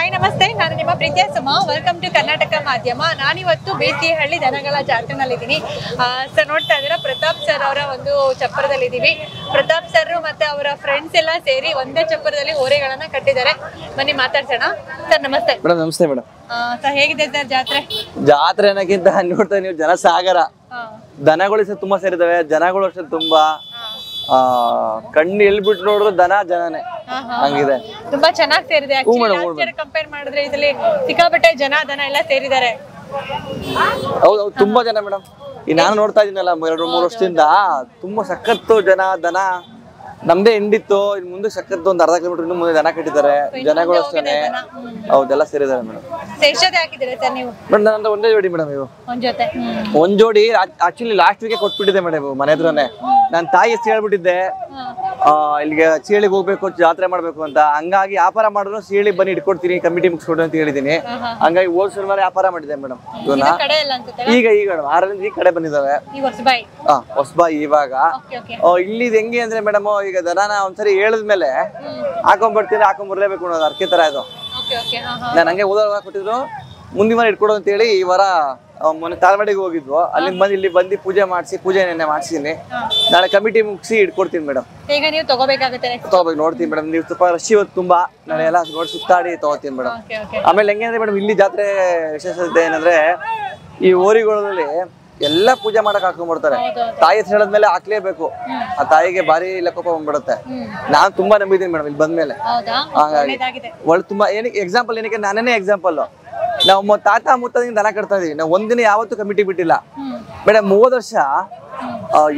Hi ನಮಸ್ತೆ, ನಾನು ನಿಮ್ಮ ಪ್ರೀತಿಯ ಸುಮ. ವೆಲ್ಕಮ್ ಟು ಕರ್ನಾಟಕ ಮಾಧ್ಯಮ. ನಾನಿವತ್ತು ಬೇತಿಹಳ್ಳಿ ದನಗಳ ಜಾತ್ರೆನಲ್ಲಿದ್ದೀನಿ. ಸರ್ ನೋಡ್ತಾ ಇದ್ದೀರಾ, ಪ್ರತಾಪ್ ಸರ್ ಅವರ ಒಂದು ಚಪ್ಪರದಲ್ಲಿದ್ದೀವಿ. ಪ್ರತಾಪ್ ಸರ್ ಮತ್ತೆ ಅವರ ಫ್ರೆಂಡ್ಸ್ ಎಲ್ಲ ಸೇರಿ ಒಂದೇ ಚಪ್ಪರದಲ್ಲಿ ಓರೆಗಳನ್ನ ಕಟ್ಟಿದ್ದಾರೆ. ಬನ್ನಿ ಮಾತಾಡ್ಸೋಣ. ಸರ್ ನಮಸ್ತೆ. ಮೇಡಮ್ ನಮಸ್ತೆ ಮೇಡಮ್. ಸರ್ ಹೇಗಿದೆ ಸರ್ ಜಾತ್ರೆ? ಜಾತ್ರೆ ಅನ್ನೋಕ್ಕಿಂತ ನೋಡ್ತಾ ನೀವು ಜನಸಾಗರ, ದನಗಳು ಸಹ ತುಂಬಾ ಸೇರಿದಾವೆ. ಜನಗಳು ಅಷ್ಟೇ ತುಂಬಾ ಕಣ್ಣು ಎಲ್ಬಿಟ್ಟು ನೋಡಿದ್ರು ದನ ಜನನೇ ಹಂಗಿದೆ. ತುಂಬಾ ಚೆನ್ನಾಗಿ ಸೇರಿದೆ. ಕಂಪೇರ್ ಮಾಡಿದ್ರೆ ಇದರಲ್ಲಿ ಸಿಕ್ಕಾಪಟ್ಟೆ ದನ ಎಲ್ಲ ಸೇರಿದ್ದಾರೆ. ಹೌದು ತುಂಬಾ ಜನ ಮೇಡಮ್. ಈ ನಾನು ನೋಡ್ತಾ ಇದೀನಲ್ಲ 2-3 ವರ್ಷದಿಂದ ತುಂಬಾ ಸಖತ್ತು ದನ ನಮ್ದೇ ಎಂಡಿತ್ತು. ಇನ್ ಮುಂದೆ ಸಖತ್ತು ಒಂದು ಅರ್ಧ ಕಿಲೋಮೀಟರ್ ಇನ್ನು ಮುಂದೆ ದನ ಕಟ್ಟಿದ್ದಾರೆ. ಜನಗಳು ಅಷ್ಟೇನೆ ಹೌದೆಲ್ಲ ಸೇರಿದ್ದಾರೆ ಮೇಡಮ್. ಮೇಡಮ್ ನನ್ನ ಒಂದೇ ಜೋಡಿ ಮೇಡಮ್. ಇವು ಒಂದ್ ಜೋಡಿ ಆಕ್ಚುಲಿ ಲಾಸ್ಟ್ ವೀಕೆ ಕೊಟ್ಬಿಟ್ಟಿದೆ ಮೇಡಮ್. ಮನೆ ಹತ್ರನೇ ನನ್ನ ತಾಯಿ ಎಷ್ಟು ಹೇಳ್ಬಿಟ್ಟಿದ್ದೆ, ಇಲ್ಲಿಗೆ ಸೀಳಿಗೆ ಹೋಗ್ಬೇಕು, ಜಾತ್ರೆ ಮಾಡ್ಬೇಕು ಅಂತ. ಹಂಗಾಗಿ ವ್ಯಾಪಾರ ಮಾಡಿದ್ರು ಸೀಳಿಗೆ ಬನ್ನಿ ಇಟ್ಕೊಡ್ತೀನಿ, ಕಮಿಟಿ ಮುಗಿಸ್ಕೊಡು ಅಂತ ಹೇಳಿದೀನಿ. ಹಂಗಾಗಿ ಹೋದ್ ಶನಿವಾರ ವ್ಯಾಪಾರ ಮಾಡಿದೆ ಮೇಡಮ್. ಈಗ 6ರಿಂದ ಈ ಕಡೆ ಬಂದಿದ್ದಾವೆ. ಹೊಸಬಾಯಿ ಇವಾಗ ಇಲ್ಲಿ ಹೆಂಗೆ ಅಂದ್ರೆ ಮೇಡಮ್, ಈಗ ದನ ಒಂದ್ಸರಿ ಹೇಳಿದ್ಮೇಲೆ ಹಾಕೊಂಡ್ಬರ್ತೀನಿ, ಹಾಕೊಂಡ್ಬರ್ಲೇಬೇಕು ಅನ್ನೋದು ಅರ್ಕೆ ತರ ಇದು. ನಾನು ಹಂಗೆ ಹೋದಾಗ ಕೊಟ್ಟಿದ್ರು, ಮುಂದಿನ ವಾರ ಇಟ್ಕೊಡು ಅಂತ ಹೇಳಿ ಈ ವಾರ ಮೊನ್ನೆ ತಾಳ್ಮಡಿಗೆ ಹೋಗಿದ್ವು. ಅಲ್ಲಿಂದ ಬಂದು ಇಲ್ಲಿ ಬಂದು ಪೂಜೆ ಮಾಡಿಸಿ, ಪೂಜೆ ನೆನ್ನೆ ಮಾಡಿಸಿದೀನಿ. ನಾಳೆ ಕಮಿಟಿ ಮುಗಿಸಿ ಇಟ್ಕೊಡ್ತೀನಿ ಮೇಡಮ್. ಈಗ ನೀವು ತಗೋಬೇಕು ನೋಡ್ತೀನಿ ಮೇಡಮ್. ನೀವು ಸ್ವಲ್ಪ ರಶ್ ಇವತ್ತು ತುಂಬಾ, ನಾಳೆ ಎಲ್ಲ ನೋಡಿ ಸುತ್ತಾಡಿ ತಗೋತೀನಿ ಮೇಡಮ್. ಆಮೇಲೆ ಹೆಂಗೆ ಅಂದ್ರೆ ಮೇಡಮ್, ಇಲ್ಲಿ ಜಾತ್ರೆ ವಿಶೇಷತೆ ಏನಂದ್ರೆ, ಈ ಓರಿಗಳಲ್ಲಿ ಎಲ್ಲ ಪೂಜೆ ಮಾಡಕ್ ಹಾಕೊಂಡ್ಬಿಡ್ತಾರೆ. ತಾಯಿ ಹೆಸರು ಹೇಳಿದ್ಮೇಲೆ ಹಾಕ್ಲೇಬೇಕು. ಆ ತಾಯಿಗೆ ಭಾರಿ ಲೆಕ್ಕ ಬಂದ್ಬಿಡುತ್ತೆ. ನಾನ್ ತುಂಬಾ ನಂಬಿದ್ದೀನಿ ಮೇಡಮ್ ಇಲ್ಲಿ ಬಂದ್ಮೇಲೆ. ಹಾಗಾಗಿ ಒಳ್ಳೆ ತುಂಬಾ ಏನಕ್ಕೆ ಎಕ್ಸಾಂಪಲ್, ಏನಕ್ಕೆ ನಾನೇ ಎಕ್ಸಾಂಪಲ್. ನಾವು ತಾತ ಮುತ್ತದಿಂದ ದನ ಕಟ್ತಾ ಇದೀವಿ. ನಾವು ಒಂದಿನ ಯಾವತ್ತೂ ಕಮಿಟಿ ಬಿಟ್ಟಿಲ್ಲ ಮೇಡಮ್. 30 ವರ್ಷ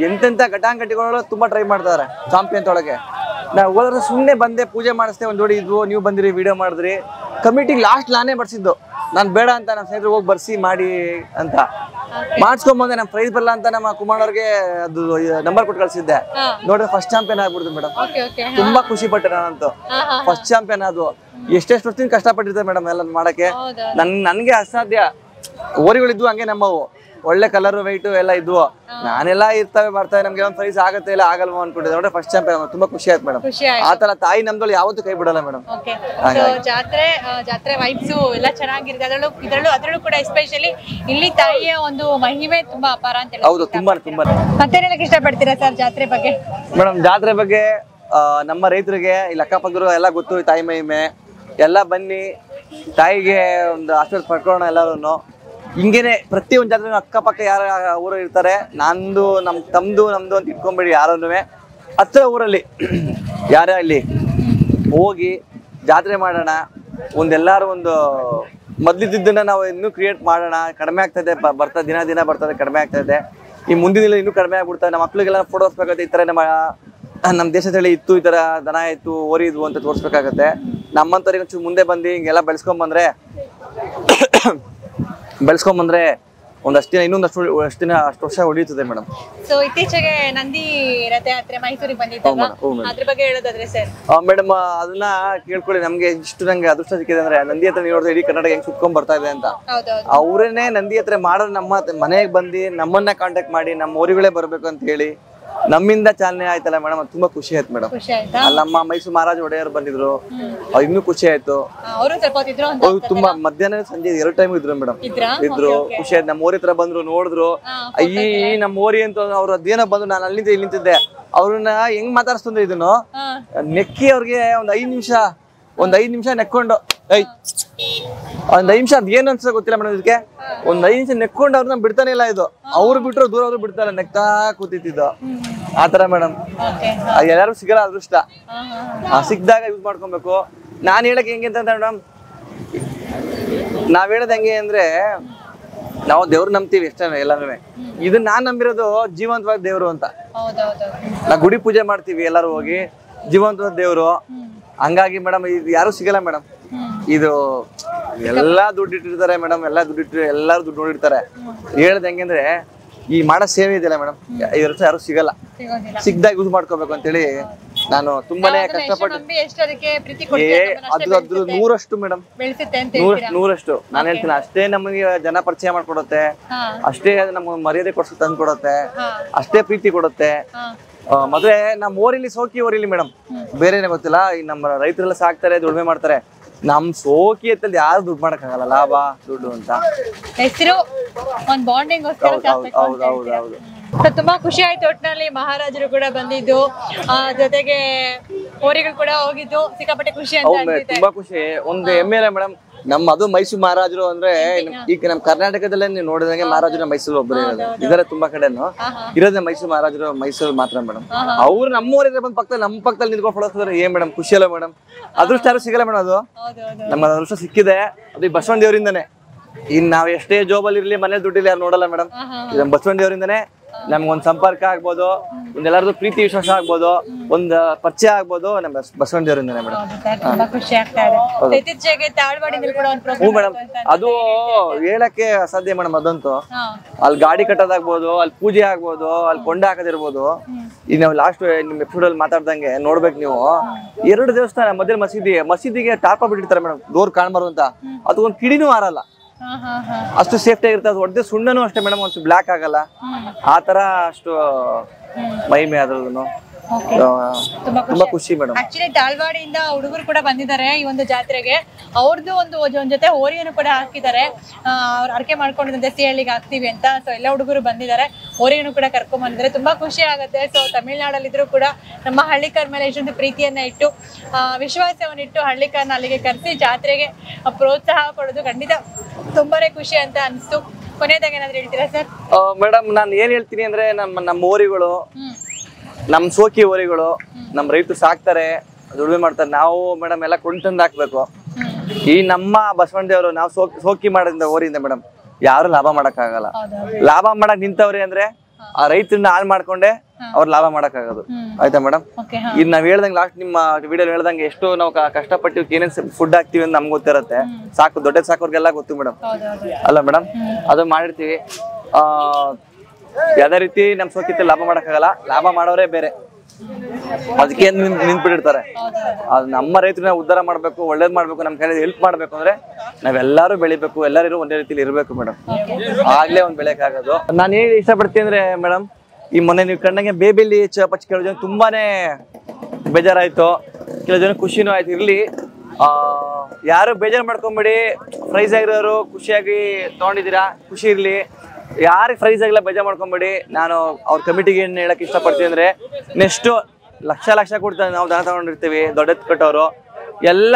ಎಂತೆಂತ ಘಟಾಂಘಟಿಗಳು ತುಂಬಾ ಟ್ರೈ ಮಾಡ್ತಾರೆ ಚಾಂಪಿಯನ್ ತೊಳಗೆ. ನಾವು ಹೋದ್ರೆ ಸುಮ್ಮನೆ ಬಂದೆ, ಪೂಜೆ ಮಾಡಿಸ್ತೇ, ಒಂದ್ ಜೋಡಿ ಇದ್ವು, ನೀವು ಬಂದಿರಿ, ವಿಡಿಯೋ ಮಾಡಿದ್ರಿ. ಕಮಿಟಿ ಲಾಸ್ಟ್ ನಾನೇ ಬರ್ಸಿದ್ದು. ನಾನು ಬೇಡ ಅಂತ ನಮ್ಮ ಸ್ನೇಹಿತರು ಹೋಗಿ ಬರ್ಸಿ ಮಾಡಿ ಅಂತ ಮಾಡ್ಸ್ಕೊಂಬಂದೆ. ನಮ್ಮ ಪ್ರೈಸ್ ಬರಲ್ಲ ಅಂತ ನಮ್ಮ ಕುಮಾರ್ ಅವ್ರಿಗೆ ಅದು ನಂಬರ್ ಕೊಟ್ಟು ಕಳ್ಸಿದ್ದೆ. ನೋಡ್ರೆ ಫಸ್ಟ್ ಚಾಂಪಿಯನ್ ಆಗ್ಬಿಡ್ತು ಮೇಡಮ್. ತುಂಬಾ ಖುಷಿ ಪಟ್ಟೆ ನಾನಂತೂ. ಫಸ್ಟ್ ಚಾಂಪಿಯನ್ ಅದು. ಎಷ್ಟೆಷ್ಟು ವರ್ಷದಿಂದ ಕಷ್ಟಪಟ್ಟಿರ್ತಾರೆ ಮೇಡಮ್ ಎಲ್ಲ ಮಾಡಕ್ಕೆ. ನನ್ಗೆ ಅಸಾಧ್ಯ. ಓರಿಗಳಿದ್ವು ಹಂಗೆ ನಮ್ಮವು, ಒಳ್ಳೆ ಕಲರ್ ವೈಟ್ ಎಲ್ಲ ಇದ್ವು. ನಾನೆಲ್ಲ ಇರ್ತವೆ ಬರ್ತವೆ, ನಮ್ಗೆ ಒಂದು ಪ್ರೈಸ್ ಆಗತ್ತೆ ಇಲ್ಲ ಆಗಲ್ವ ಅನ್ಕೊಂಡಿದ್ದೆ. ನೋಡ್ರೆ ಫಸ್ಟ್ ಚಾಂಪಿಯನ್. ತುಂಬಾ ಖುಷಿ ಆಯ್ತು ಮೇಡಮ್. ಆತರ ತಾಯಿ ನಮ್ದಲ್ಲಿ ಯಾವತ್ತೂ ಕೈ ಬಿಡಲ್ಲ ಮೇಡಮ್. ಜಾತ್ರೆ ವೈಬ್ಸ್ ಎಲ್ಲ ಚೆನ್ನಾಗಿರುತ್ತೆ. ಅದರಲ್ಲೂ ಕೂಡ ಎಸ್ಪೆಷಲಿ ಇಲ್ಲಿ ತಾಯಿಯ ಒಂದು ಮಹಿಮೆ ತುಂಬಾ ಅಪಾರ ಅಂತ ಹೇಳಿ. ಹೌದು, ತುಂಬಾ ತುಂಬಾ. ಮತ್ತೆ ಹೇಳಕ್ ಇಷ್ಟಪಡ್ತೀರಾ ಸರ್ ಜಾತ್ರೆ ಬಗ್ಗೆ? ಮೇಡಮ್ ಜಾತ್ರೆ ಬಗ್ಗೆ ನಮ್ಮ ರೈತರಿಗೆ ಇಲ್ಲಿ ಅಕ್ಕಪಕ್ಕರು ಎಲ್ಲ ಗೊತ್ತು. ತಾಯಿ ಮಹಿಮೆ ಎಲ್ಲ ಬನ್ನಿ, ತಾಯಿಗೆ ಒಂದು ಆಶೀರ್ವಾದ ಪಡ್ಕೊಳ್ಳೋಣ ಎಲ್ಲರೂ. ಹಿಂಗೇನೆ ಪ್ರತಿಯೊಂದು ಜಾತ್ರೆ ಅಕ್ಕಪಕ್ಕ ಯಾರ ಊರು ಇರ್ತಾರೆ, ನಂದು ತಮ್ದು ನಮ್ದು ಅಂತ ಇಟ್ಕೊಂಬೇಡಿ. ಯಾರನ್ನು ಹತ್ರ ಊರಲ್ಲಿ ಯಾರೇ ಅಲ್ಲಿ ಹೋಗಿ ಜಾತ್ರೆ ಮಾಡೋಣ. ಒಂದೆಲ್ಲರೂ ಒಂದು ಮೊದ್ಲಿದ್ದನ್ನ ನಾವು ಇನ್ನೂ ಕ್ರಿಯೇಟ್ ಮಾಡೋಣ. ಕಡಿಮೆ ಆಗ್ತದೆ, ದಿನ ಬರ್ತದೆ, ಕಡಿಮೆ ಆಗ್ತದೆ. ಈ ಮುಂದಿನ ಇನ್ನೂ ಕಡಿಮೆ ಆಗ್ಬಿಡ್ತದೆ. ನಮ್ಮ ಮಕ್ಳಿಗೆಲ್ಲ ಫೋಟೋ ತೋರಿಸ್ಬೇಕಾಗತ್ತೆ. ಈ ತರ ನಮ್ಮ ದೇಶದಲ್ಲಿ ಇತ್ತು, ಈ ತರ ದನ ಇತ್ತು, ಓರಿ ಇದ್ವು ಅಂತ ತೋರಿಸ್ಬೇಕಾಗತ್ತೆ. ನಮ್ಮಂತವ್ರಿಗೆ ಒಂಚೂರು ಮುಂದೆ ಬಂದು ಹಿಂಗೆಲ್ಲ ಬೆಳೆಸ್ಕೊಂಬಂದ್ರೆ ಒಂದಷ್ಟು ಅಷ್ಟು ವರ್ಷ ಹೊಡಿಯುತ್ತದೆ ಮೇಡಮ್. ಸೊ ಇತ್ತೀಚೆಗೆ ನಂದಿ ರಥಯಾತ್ರೆ ಮೈಸೂರಿಗೆ ಬಂದಿದ್ದಲ್ಲ, ಅದ್ರ ಬಗ್ಗೆ ಹೇಳೋದಾದ್ರೆ ಸರ್? ಮೇಡಮ್ ಅದನ್ನ ಕೇಳ್ಕೊಳ್ಳಿ. ನಂಗೆ ಅದೃಷ್ಟ ಸಿಕ್ಕಿದೆ ಅಂದ್ರೆ, ನಂದಿ ಹತ್ರ ನೀವು ನೋಡಿದ್ರೆ ಇಡೀ ಕರ್ನಾಟಕ ಹೆಂಗ್ ಸುತ್ಕೊಂಡ್ ಬರ್ತಾ ಇದೆ ಅಂತ. ಅವ್ರೇನೆ ನಂದಿ ಹತ್ರ ಮಾಡೋದು, ನಮ್ಮ ಮನೆಗೆ ಬಂದು ನಮ್ಮನ್ನ ಕಾಂಟ್ಯಾಕ್ಟ್ ಮಾಡಿ ನಮ್ಮ ಊರುಗಳೇ ಬರ್ಬೇಕು ಅಂತ ಹೇಳಿ ನಮ್ಮಿಂದ ಚಾಲನೆ ಆಯ್ತಲ್ಲ ಮೇಡಮ್. ಅದು ತುಂಬಾ ಖುಷಿ ಆಯ್ತು ಮೇಡಮ್. ಅಲ್ಲಿ ನಮ್ಮ ಮೈಸೂರು ಮಹಾರಾಜ ಒಡೆಯರ್ ಬಂದಿದ್ರು, ಇನ್ನೂ ಖುಷಿ ಆಯ್ತು. ತುಂಬಾ ಮಧ್ಯಾಹ್ನ ಸಂಜೆ 2 ಟೈಮ್ ಇದ್ರು ಮೇಡಮ್. ಇದ್ರು, ಖುಷಿ ಆಯ್ತು. ನಮ್ಮ ಊರಿ ಹತ್ರ ಬಂದ್ರು, ನೋಡಿದ್ರು. ಈ ನಮ್ಮ ಊರಿ ಅಂತ ಅವ್ರು ಅದೇನೋ ಬಂದ್ರು. ನಾನು ಅಲ್ಲಿಂದ ಇಲ್ಲಿ ನಿಂತಿದ್ದೆ. ಅವ್ರನ್ನ ಹೆಂಗ್ ಮಾತಾಡ್ಸ್ತಂದ್ರೆ ಇದನ್ನು ನೆಕ್ಕಿ ಅವ್ರಿಗೆ ಒಂದ್ 5 ನಿಮಿಷ ನೆಕ್ಕೊಂಡು, ಒಂದ್ 5 ನಿಮಿಷ ಅದೇನು ಅನ್ಸ ಗೊತ್ತಿಲ್ಲ ಮೇಡಮ್. ಇದಕ್ಕೆ ಒಂದ್ 5 ನಿಮಿಷ ನೆಕ್ಕೊಂಡು ಅವ್ರನ್ನ ಬಿಡ್ತಾನೆ ಇಲ್ಲ. ಇದು ಅವ್ರು ಬಿಟ್ರು ದೂರ ಆದ್ರೂ ಬಿಡ್ತಾರ, ನೆಕ್ತಾ ಕೂತಿದ್ದು ಆತರ ಮೇಡಮ್. ಎಲ್ಲಾರು ಸಿಗಲ್ಲ ಅದೃಷ್ಟ. ಸಿಕ್ಕಿದಾಗ ಯೂಸ್ ಮಾಡ್ಕೊಬೇಕು. ನಾನ್ ಹೇಳಕ್ ಹೆಂಗೆ ಅಂತ ಮೇಡಮ್, ನಾವ್ ಹೇಳೋದ್ ಹೆಂಗೆ ಅಂದ್ರೆ, ನಾವು ದೇವ್ರು ನಂಬ್ತೀವಿ ಎಷ್ಟೇ ಎಲ್ಲಾನು. ಇದನ್ನ ನಾನ್ ನಂಬಿರೋದು ಜೀವಂತವಾದ ದೇವ್ರು ಅಂತ. ನಾವು ಗುಡಿ ಪೂಜೆ ಮಾಡ್ತೀವಿ ಎಲ್ಲಾರು ಹೋಗಿ, ಜೀವಂತವಾದ ದೇವ್ರು. ಹಂಗಾಗಿ ಮೇಡಮ್ ಇದು ಯಾರು ಸಿಗಲ್ಲ ಮೇಡಮ್. ಇದು ಎಲ್ಲಾ ದುಡ್ಡು ಇಟ್ಟಿರ್ತಾರೆ ಮೇಡಮ್. ಎಲ್ಲಾರು ದುಡ್ಡು ನೋಡಿರ್ತಾರೆ. ಹೇಳದ್ ಹೆಂಗಂದ್ರೆ, ಈ ಮಾಡೋ ಸೇವೆ ಇದೆಯಲ್ಲ ಮೇಡಮ್, 5 ವರ್ಷ ಯಾರು ಸಿಗಲ್ಲ. ಸಿಕ್ದಾಗ ಯೂಸ್ ಮಾಡ್ಕೋಬೇಕು ಅಂತೇಳಿ ನಾನು ತುಂಬಾನೇ ಕಷ್ಟಪಟ್ಟು. ಅದ್ರ 100% ಮೇಡಮ್, 100%. ನಾನು ಹೇಳ್ತೀನಿ, ಅಷ್ಟೇ ನಮಗೆ ಜನ ಪರಿಚಯ ಮಾಡ್ಕೊಡುತ್ತೆ, ಅಷ್ಟೇ ನಮ್ಗೆ ಮರ್ಯಾದೆ ತಂದು ಕೊಡುತ್ತೆ, ಅಷ್ಟೇ ಪ್ರೀತಿ ಕೊಡುತ್ತೆ. ಮದುವೆ ನಮ್ಮ ಊರಲ್ಲಿ ಸೋಕಿ ಊರಿಲಿ ಮೇಡಮ್, ಬೇರೆನೇ ಗೊತ್ತಿಲ್ಲ. ಈ ನಮ್ಮ ರೈತರೆಲ್ಲ ಸಾಕ್ತಾರೆ, ದುಡಿಮೆ ಮಾಡ್ತಾರೆ. ನಮ್ ಸೋಕಿ ಎತ್ತಲ್ಲಿ ಯಾರು ದುಡ್ಡು ಮಾಡಕ್ಕಾಗಲ್ಲ, ಲಾಭ ದುಡ್ಡು ಅಂತ. ಹೆಸರು ಒಂದ್ ಬಾಂಡಿಂಗ್ ಹೌದು. ತುಂಬಾ ಖುಷಿ ಆಯ್ತು. ಒಟ್ಟಿನಲ್ಲಿ ಮಹಾರಾಜರು ಕೂಡ ಬಂದಿದ್ದು, ಜೊತೆಗೆ ಹೋರಿಗಳು ಕೂಡ ಹೋಗಿದ್ದು, ಸಿಕ್ಕಾಪಟ್ಟೆ ಖುಷಿ ಅಂತ ಅನ್ಸುತ್ತೆ. ತುಂಬಾ ಖುಷಿ. ಒಂದು ಹೆಮ್ಮೆ ಇಲ್ಲ ಮೇಡಮ್, ಅದು ಮೈಸೂರು ಮಹಾರಾಜರು ಅಂದ್ರೆ ಈಗ ನಮ್ ಕರ್ನಾಟಕದಲ್ಲೇ ನೀವು ನೋಡಿದಂಗೆ ಮಹಾರಾಜರು ಮೈಸೂರು ಒಬ್ಬರು ಇರೋದು, ಇದರ ತುಂಬಾ ಕಡೆನು ಇರೋದೇ ಮೈಸೂರು ಮಹಾರಾಜರು ಮೈಸೂರು ಮಾತ್ರ ಮೇಡಮ್. ಅವ್ರು ನಮ್ಮೂರಿಗೆ ಬಂದ್ ನಮ್ಮ ಪಕ್ಕದಲ್ಲಿ ನಿಂತ್ಕೊಂಡು ಫೋಟೋ ಏನ್ ಮೇಡಮ್ ಖುಷಿ ಅಲ್ಲ ಮೇಡಮ್. ಅದೃಷ್ಟ ಯಾರು ಸಿಗಲ್ಲ ಮೇಡಮ್, ಅದು ನಮ್ಗೆ ಅದೃಷ್ಟ ಸಿಕ್ಕಿದೆ, ಅದು ಈ ಬಸವಣ್ಣ ದೇವರಿಂದನೇ. ಇನ್ ನಾವ್ ಎಷ್ಟೇ ಜೋಬಲ್ಲಿ ಇರ್ಲಿ ಮನೇಲಿ ದುಡ್ಡಿಲ್ಲ ಯಾರು ನೋಡಲ್ಲ ಮೇಡಮ್, ಇದು ಬಸವಣ್ಣ ದೇವರಿಂದನೇ ನಮ್ಗೊಂದ್ ಸಂಪರ್ಕ ಆಗ್ಬೋದು, ಒಂದೆಲ್ಲರದು ಪ್ರೀತಿ ವಿಶ್ವಾಸ ಆಗ್ಬೋದು, ಒಂದ್ ಪರಿಚಯ ಆಗ್ಬೋದು, ನಮ್ಮ ಬಸವಣ್ಣ ದೇವರಿಂದನೇ ಮೇಡಮ್. ತುಂಬಾ ಖುಷಿ ಆಗ್ತಾ ಇದೆ. ಇತ್ತೀಚೆಗೆ ತಾಳ್ವಾಡಿನಲ್ಲಿ ಕೂಡ ಒಂದು ಪ್ರೋಗ್ರಾಮ್ ಮೇಡಮ್, ಅದು ಹೇಳಕ್ಕೆ ಅಸಾಧ್ಯ ಮೇಡಮ್. ಅದಂತೂ ಅಲ್ಲಿ ಗಾಡಿ ಕಟ್ಟೋದಾಗ್ಬೋದು, ಅಲ್ಲಿ ಪೂಜೆ ಆಗ್ಬೋದು, ಅಲ್ಲಿ ಕೊಂಡ ಹಾಕೋದಿರ್ಬೋದು. ಈಗ ನಾವು ಲಾಸ್ಟ್ ನಿಮ್ ಎಪಿಸೋಡ್ ಅಲ್ಲಿ ಮಾತಾಡ್ದಂಗೆ ನೋಡ್ಬೇಕು ನೀವು, 2 ದೇವಸ್ಥಾನ ಮಧ್ಯೆ ಮಸೀದಿಗೆ ಟಾಪ ಬಿಟ್ಟಿರ್ತಾರೆ ಮೇಡಮ್, ಡೋರ್ ಕಾಣ್ಬಾರ್ದು ಅಂತ. ಅದು ಒಂದ್ ಕಿಡಿನೂ ಹಾರಲ್ಲ, ಅಷ್ಟು ಸೇಫ್ಟಿ ಆಗಿರುತ್ತೆ. ಅದು ಹೊಡೆದ ಸುಣ್ಣನೂ ಅಷ್ಟೇ ಮೇಡಮ್, ಒಂಚು ಬ್ಲಾಕ್ ಆಗಲ್ಲ, ಆ ತರ ಅಷ್ಟು ಮಹಿಮೆ ಅದ್ರದ್ದು. ತುಂಬಾ ಖುಷಿ ಮೇಡಮ್. ಆಕ್ಚುಲಿ ತಾಳ್ವಾಡಿಯಿಂದ ಹುಡುಗರು ಕೂಡ ಬಂದಿದ್ದಾರೆ ಈ ಒಂದು ಜಾತ್ರೆಗೆ. ಅವ್ರದ್ದು ಒಂದ್ ಜೊತೆ ಹೋರಿಯನ್ನು ಕೂಡ ಹಾಕಿದ್ದಾರೆ, ಅವ್ರು ಅರ್ಕೆ ಮಾಡ್ಕೊಂಡಿದ್ದಂತೆ ಸಿಹಳ್ಳಿಗೆ ಹಾಕ್ತಿವಿ ಅಂತ. ಸೊ ಎಲ್ಲ ಹುಡುಗರು ಬಂದಿದ್ದಾರೆ, ಹೋರಿಯನ್ನು ಕೂಡ ಕರ್ಕೊಂಡ್ ಬಂದಿದ್ದಾರೆ. ತುಂಬಾ ಖುಷಿ ಆಗುತ್ತೆ. ಸೊ ತಮಿಳ್ನಾಡಲ್ಲಿ ಇದ್ರು ಕೂಡ ನಮ್ಮ ಹಳ್ಳಿಕರ್ ಮೇಲೆ ಎಷ್ಟೊಂದು ಪ್ರೀತಿಯನ್ನ ಇಟ್ಟು, ವಿಶ್ವಾಸವನ್ನಿಟ್ಟು ಹಳ್ಳಿಕರ್ನ ಅಲ್ಲಿಗೆ ಕರೆಸಿ ಜಾತ್ರೆಗೆ ಪ್ರೋತ್ಸಾಹ ಕೊಡೋದು ಖಂಡಿತ ತುಂಬಾನೇ ಖುಷಿ ಅಂತ ಅನ್ಸ್ತು. ಕೊನೆಯದಾಗ ಏನಾದ್ರು ಹೇಳ್ತೀರಾ ಸರ್? ಮೇಡಮ್ ನಾನು ಏನ್ ಹೇಳ್ತೀನಿ ಅಂದ್ರೆ, ನಮ್ಮ ಹೋರಿಗಳು, ನಮ್ ಸೋಕಿ ಹೋರಿಗಳು, ನಮ್ ರೈತರು ಸಾಕ್ತಾರೆ, ದುಡಿಮೆ ಮಾಡ್ತಾರೆ. ನಾವು ಮೇಡಮ್ ಎಲ್ಲ ಕೊಂಡ್ತಂದು ಹಾಕ್ಬೇಕು. ಈ ನಮ್ಮ ಬಸವಣ್ಣ ದೇವರು ನಾವು ಸೋಕಿ ಮಾಡೋದ್ರಿಂದ ಹೋರಿಯಿಂದ ಮೇಡಮ್ ಯಾರು ಲಾಭ ಮಾಡಕ್ ಆಗಲ್ಲ. ಲಾಭ ಮಾಡಕ್ ನಿಂತವ್ರಿ ಅಂದ್ರೆ ಆ ರೈತರನ್ನ ಹಾಳು ಮಾಡ್ಕೊಂಡೆ ಅವ್ರು ಲಾಭ ಮಾಡಕ್ ಆಗೋದು. ಆಯ್ತಾ ಮೇಡಮ್? ಈಗ ನಾವ್ ಹೇಳ್ದಂಗೆ ಲಾಸ್ಟ್ ನಿಮ್ಮ ವಿಡಿಯೋ ಹೇಳ್ದಂಗೆ ಎಷ್ಟು ನಾವು ಕಷ್ಟಪಟ್ಟು ಏನೇನ್ ಫುಡ್ ಹಾಕ್ತಿವಿ ಅಂತ ನಮ್ಗೆ ಗೊತ್ತಿರತ್ತೆ. ಸಾಕು ದೊಡ್ಡ ಸಾಕೋರ್ಗೆಲ್ಲ ಗೊತ್ತು ಮೇಡಮ್, ಅಲ್ಲ ಮೇಡಮ್? ಅದು ಮಾಡಿರ್ತೀವಿ. ಯಾವ್ದೇ ರೀತಿ ನಮ್ ಸೋಕಿತ್ತು ಲಾಭ ಮಾಡಕ್ಕಾಗಲ್ಲ, ಲಾಭ ಮಾಡೋರೇ ಬೇರೆ, ಅದಕ್ಕೆ ನಿಂತ್ಬಿಟ್ಟಿರ್ತಾರೆ. ಅದು ನಮ್ಮ ರೈತರನ್ನ ಉದ್ಧಾರ ಮಾಡ್ಬೇಕು, ಒಳ್ಳೇದ್ ಮಾಡ್ಬೇಕು, ನಮ್ ಕೈಲಿ ಹೆಲ್ಪ್ ಮಾಡ್ಬೇಕು ಅಂದ್ರೆ ನಾವೆಲ್ಲರೂ ಬೆಳಿಬೇಕು, ಎಲ್ಲರೂ ಒಂದೇ ರೀತಿಲಿ ಇರ್ಬೇಕು ಮೇಡಮ್, ಆಗ್ಲೇ ಒಂದ್ ಬೆಳೆಯಕ್ಕಾಗೋದು. ನಾನು ಹೇಳಿ ಇಷ್ಟಪಡ್ತೀನಿ ಅಂದ್ರೆ ಮೇಡಮ್, ಈ ಮೊನ್ನೆ ನೀವು ಕಂಡಂಗೆ ಬೇಬಿಲಿ ಪಚ್ಚ ಕೆಲವು ಜನ ತುಂಬಾನೇ ಬೇಜಾರಾಯ್ತು, ಕೆಲವು ಜನ ಖುಷಿನೂ ಆಯ್ತು. ಇರ್ಲಿ, ಯಾರು ಬೇಜಾರು ಮಾಡ್ಕೊಂಬೇಡಿ. ಪ್ರೈಸ್ ಆಗಿರೋರು ಖುಷಿಯಾಗಿ ತಗೊಂಡಿದ್ದೀರಾ, ಖುಷಿ ಇರ್ಲಿ. ಯಾರಿಗೆ ಪ್ರೈಸ್ ಆಗಿಲ್ಲ ಬೇಜಾರು ಮಾಡ್ಕೊಂಬೇಡಿ. ನಾನು ಅವ್ರ ಕಮಿಟಿಗೆ ಏನ್ ಹೇಳಕ್ ಇಷ್ಟಪಡ್ತೀನಿ ಅಂದ್ರೆ, ನೆಕ್ಸ್ಟ್ ಲಕ್ಷ ಕೊಡ್ತಾರೆ. ನಾವು ದನ ತಗೊಂಡಿರ್ತೀವಿ, ದೊಡ್ಡೆತ್ ಕಟ್ಟೋರು ಎಲ್ಲ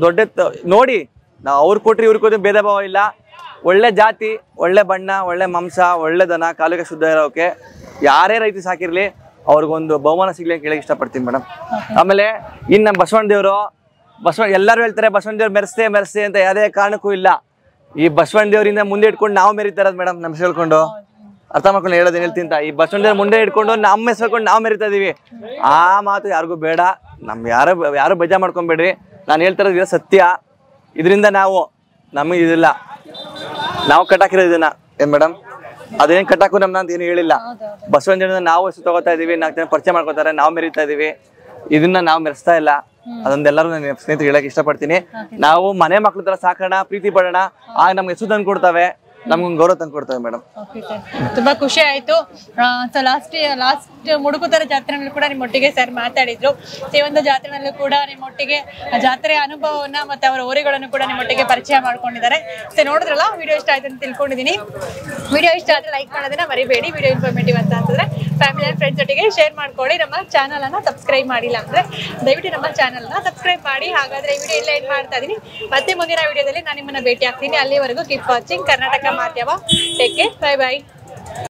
ದೊಡ್ಡೆತ್ ನೋಡಿ, ನಾವು ಅವ್ರು ಕೊಟ್ರಿ ಇವ್ರಿಗೆ ಕೊಟ್ರಿ ಭೇದ ಭಾವ ಇಲ್ಲ. ಒಳ್ಳೆ ಜಾತಿ, ಒಳ್ಳೆ ಬಣ್ಣ, ಒಳ್ಳೆ ಮಾಂಸ, ಒಳ್ಳೆ ದನ, ಕಾಲಿಗೆ ಶುದ್ಧ ಇರೋಕೆ ಯಾರೇ ರೈತ ಸಾಕಿರ್ಲಿ ಅವ್ರಿಗೊಂದು ಬಹುಮಾನ ಸಿಗ್ಲಿ ಅಂತ ಕೇಳಕ್ ಇಷ್ಟಪಡ್ತೀನಿ ಮೇಡಮ್. ಆಮೇಲೆ ಇನ್ನು ನಮ್ಮ ಬಸವಣ್ಣ ದೇವರು, ಎಲ್ಲರೂ ಹೇಳ್ತಾರೆ ಬಸವಣ್ಣ ದೇವ್ರು ಮೆರೆಸ್ತೆ ಅಂತ. ಯಾವುದೇ ಕಾರಣಕ್ಕೂ ಇಲ್ಲ. ಈ ಬಸವಣ್ಣ ದೇವರಿಂದ ಮುಂದೆ ಇಟ್ಕೊಂಡು ನಾವು ಮೆರಿತಾ ಇರೋದು ಮೇಡಮ್, ನಮ್ಮ ಹೆಸರು ಹೇಳ್ಕೊಂಡು. ಅರ್ಥ ಮಾಡ್ಕೊಂಡು ಹೇಳೋದೇನು ಹೇಳ್ತೀನಿ. ಈ ಬಸವಣ್ಣ ದೇವ್ರ ಮುಂದೆ ಇಟ್ಕೊಂಡು ನಮ್ಮ ಹೆಸರು ಹೇಳ್ಕೊಂಡು ನಾವು ಮೆರಿತಾ ಇದೀವಿ. ಆ ಮಾತು ಯಾರಿಗೂ ಬೇಡ. ಯಾರು ಬೇಜಾರು ಮಾಡ್ಕೊಂಬೇಡ್ರಿ. ನಾನು ಹೇಳ್ತಾ ಇರೋದು ಸತ್ಯ. ಇದರಿಂದ ನಮಗೆ ಇದಿಲ್ಲ, ನಾವು ಕಟ್ಟಾಕಿರೋ ಇದನ್ನ ಏನ್ ಮೇಡಮ್, ಅದೇನ್ ಕಟ್ಟಾಕು ನಮ್ನ ಅಂತ ಏನು ಹೇಳಿಲ್ಲ. ಬಸವಣ್ಣ ದೇವರಿಂದ ನಾವು ಹೆಸರು ತಗೋತಾ ಇದೀವಿ, 4 ಜನ ಪರಿಚಯ ಮಾಡ್ಕೋತಾರೆ, ನಾವು ಮೆರಿತಾ ಇದೀವಿ. ಇದನ್ನ ನಾವು ಮೆರೆಸ್ತಾ ಇಲ್ಲ. ಅದೊಂದೆಲ್ಲರೂ ನನ್ನ ಸ್ನೇಹಿತರು ಹೇಳಕ್ ಇಷ್ಟಪಡ್ತೀನಿ. ನಾವು ಮನೆ ಮಕ್ಳ ತರ ಸಾಕೋಣ, ಪ್ರೀತಿ ಪಡೋಣ, ಆಗ ನಮ್ಗೆ ಹೆಸರು ತಂದು ಕೊಡ್ತವೆ, ನಮ್ಗೊಂದು ಗೌರವ ತಂದು ಕೊಡ್ತವೆ ಮೇಡಮ್. ತುಂಬಾ ಖುಷಿ ಆಯ್ತು. ಸೊ ಲಾಸ್ಟ್ ಮುಡುಕುತರ ಜಾತ್ರೆನಲ್ಲೂ ಕೂಡ ನಿಮ್ಮೊಟ್ಟಿಗೆ ಸರ್ ಮಾತಾಡಿದ್ರು. ಈ ಒಂದು ಜಾತ್ರೆನಲ್ಲೂ ಕೂಡ ನಿಮ್ಮೊಟ್ಟಿಗೆ ಜಾತ್ರೆಯ ಅನುಭವವನ್ನ ಮತ್ತೆ ಅವರ ಹೋರಿಗಳನ್ನು ಕೂಡ ನಿಮ್ಮೊಟ್ಟಿಗೆ ಪರಿಚಯ ಮಾಡ್ಕೊಂಡಿದ್ದಾರೆ. ಸೊ ನೋಡಿದ್ರಲ್ಲ, ವಿಡಿಯೋ ಇಷ್ಟ ಆಯ್ತು ಅಂತ ತಿಳ್ಕೊಂಡಿದ್ದೀನಿ. ವಿಡಿಯೋ ಇಷ್ಟ ಆದ್ರೆ ಲೈಕ್ ಮಾಡೋದನ್ನ ಮರಿಬೇಡಿ. ವಿಡಿಯೋ ಇನ್ಫಾರ್ಮೇಟಿವ್ ಅಂತ ಅಂತಂದ್ರೆ ಫ್ಯಾಮಿಲಿ ಅಂಡ್ ಫ್ರೆಂಡ್ಸ್ ಒಟ್ಟಿಗೆ ಶೇರ್ ಮಾಡ್ಕೊಳ್ಳಿ. ನಮ್ಮ ಚಾನಲ್ ಅನ್ನ ಸಬ್ಸ್ಕ್ರೈಬ್ ಮಾಡಿಲ್ಲ ಅಂದ್ರೆ ದಯವಿಟ್ಟು ನಮ್ಮ ಚಾನಲ್ ನ ಸಬ್ಸ್ಕ್ರೈಬ್ ಮಾಡಿ. ಹಾಗಾದ್ರೆ ಈ ವಿಡಿಯೋ ಎಲ್ಲ ಎಂಡ್ ಮಾಡ್ತಾ ಇದೀನಿ. ಮತ್ತೆ ಮುಂದಿನ ವಿಡಿಯೋದಲ್ಲಿ ನಾನು ನಿಮ್ಮನ್ನ ಭೇಟಿ ಆಗ್ತೀನಿ. ಅಲ್ಲಿವರೆಗೂ ಕೀಪ್ ವಾಚಿಂಗ್ ಕರ್ನಾಟಕ ಮಾಧ್ಯಮ. Take care, bye bye.